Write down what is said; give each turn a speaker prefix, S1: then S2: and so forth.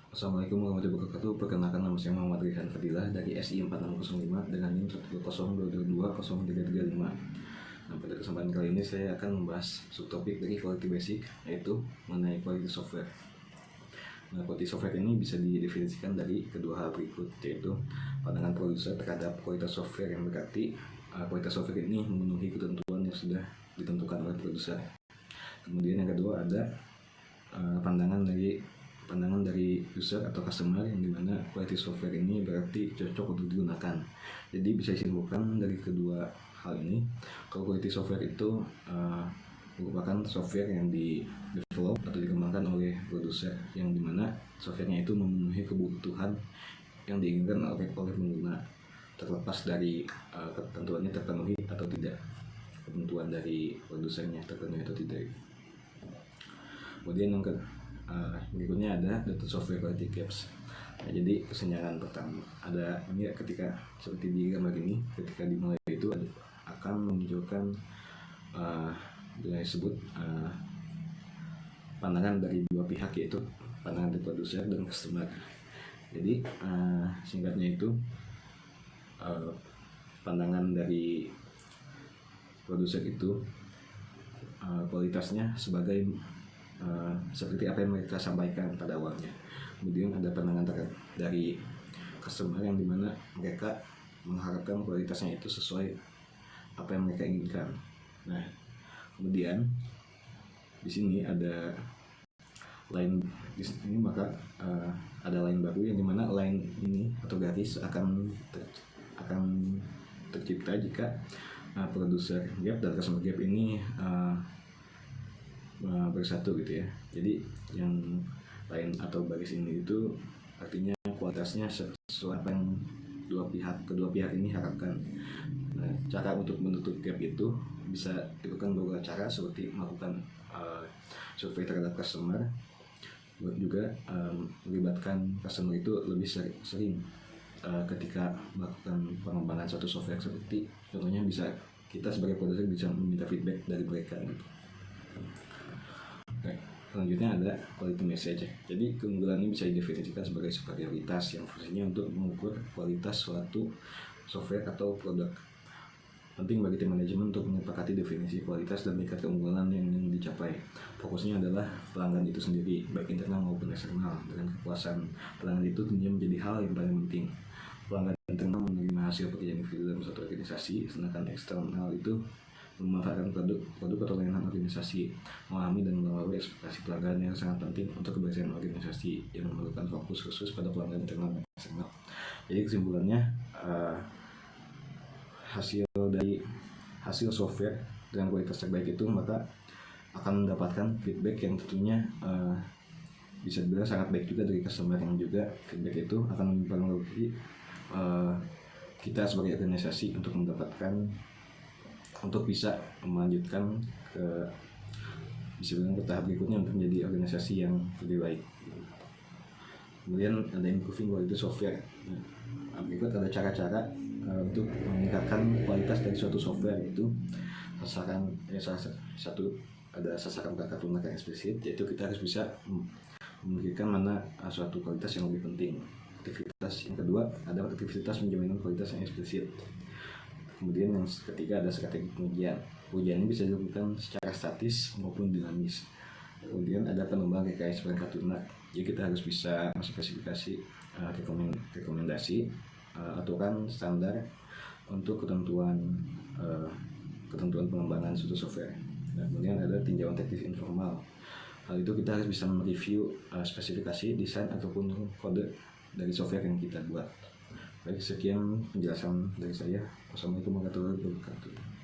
S1: Assalamualaikum warahmatullahi wabarakatuh. Perkenalkan, nama saya Muhammad Rihan Fadilah dari SI 4605 dengan NIM 102220335. Nah, pada kesempatan kali ini saya akan membahas subtopik dari quality basic, yaitu mengenai quality software. Nah, quality software ini bisa didefinisikan dari kedua hal berikut, yaitu pandangan produser terhadap kualitas software, yang berarti kualitas software ini memenuhi ketentuan yang sudah ditentukan oleh produser. Kemudian yang kedua ada pandangan dari user atau customer, yang dimana quality software ini berarti cocok untuk digunakan. Jadi bisa disimpulkan dari kedua hal ini, kalau quality software itu merupakan software yang di-develop atau dikembangkan oleh produser, yang dimana softwarenya itu memenuhi kebutuhan yang diinginkan oleh pengguna, terlepas dari ketentuannya terpenuhi atau tidak, ketentuan dari produsernya terpenuhi atau tidak. Kemudian yang berikutnya ada data software quality gaps. Nah, jadi kesenjangan pertama ada ini ketika seperti di gambar ini, ketika dimulai itu akan memunculkan yang disebut pandangan dari dua pihak, yaitu pandangan dari produser dan customer. Jadi singkatnya itu pandangan dari produser itu kualitasnya sebagai seperti apa yang mereka sampaikan pada awalnya. Kemudian ada pandangan dari customer, yang dimana mereka mengharapkan kualitasnya itu sesuai apa yang mereka inginkan. Nah, kemudian di sini ada line di sini, maka ada line baru, yang dimana line ini atau garis akan tercipta jika produser gap dan customer gap ini bersatu gitu ya. Jadi yang lain atau baris ini itu artinya kualitasnya sesuai apa yang kedua pihak ini harapkan. Nah, cara untuk menutup gap itu bisa dilakukan beberapa cara, seperti melakukan survei terhadap customer, juga melibatkan customer itu lebih sering ketika melakukan pengembangan suatu software. Seperti contohnya bisa kita sebagai produser bisa meminta feedback dari mereka gitu. Selanjutnya ada quality message. Jadi keunggulan ini bisa didefinisikan sebagai superioritas yang fungsinya untuk mengukur kualitas suatu software atau produk. Penting bagi tim manajemen untuk menyepakati definisi kualitas dan tingkat keunggulan yang ingin dicapai. Fokusnya adalah pelanggan itu sendiri, baik internal maupun eksternal. Dengan kepuasan pelanggan itu tentunya menjadi hal yang paling penting. Pelanggan internal menerima hasil pekerjaan individu dalam suatu organisasi, sedangkan eksternal itu memanfaatkan produk atau layanan organisasi, memahami dan melalui ekspektasi pelanggan yang sangat penting untuk keberhasilan organisasi, yang memerlukan fokus khusus pada pelanggan internal dan eksternal. Jadi kesimpulannya, hasil software dengan kualitas terbaik itu maka akan mendapatkan feedback yang tentunya bisa dibilang sangat baik juga dari customer, yang juga feedback itu akan mempengaruhi kita sebagai organisasi untuk bisa melanjutkan ke tahap berikutnya untuk menjadi organisasi yang lebih baik. Kemudian ada improving quality software. Nah, berikut ada cara-cara untuk meningkatkan kualitas dari suatu software, itu salah satu ada sasaran kakak lunak yang eksplisit, yaitu kita harus bisa memikirkan mana suatu kualitas yang lebih penting. Aktivitas yang kedua ada aktivitas penjaminan kualitas yang eksplisit. Kemudian yang ketiga ada strategi pengujian. Pengujian ini bisa dilakukan secara statis maupun dinamis. Kemudian ada pengembangan RKS perangkat lunak. Jadi kita harus bisa spesifikasi rekomendasi aturan standar untuk ketentuan pengembangan suatu software. Nah, kemudian ada tinjauan teknis informal. Hal itu kita harus bisa mereview spesifikasi, desain ataupun kode dari software yang kita buat. Baik, sekian penjelasan dari saya. Wassalamualaikum warahmatullahi wabarakatuh.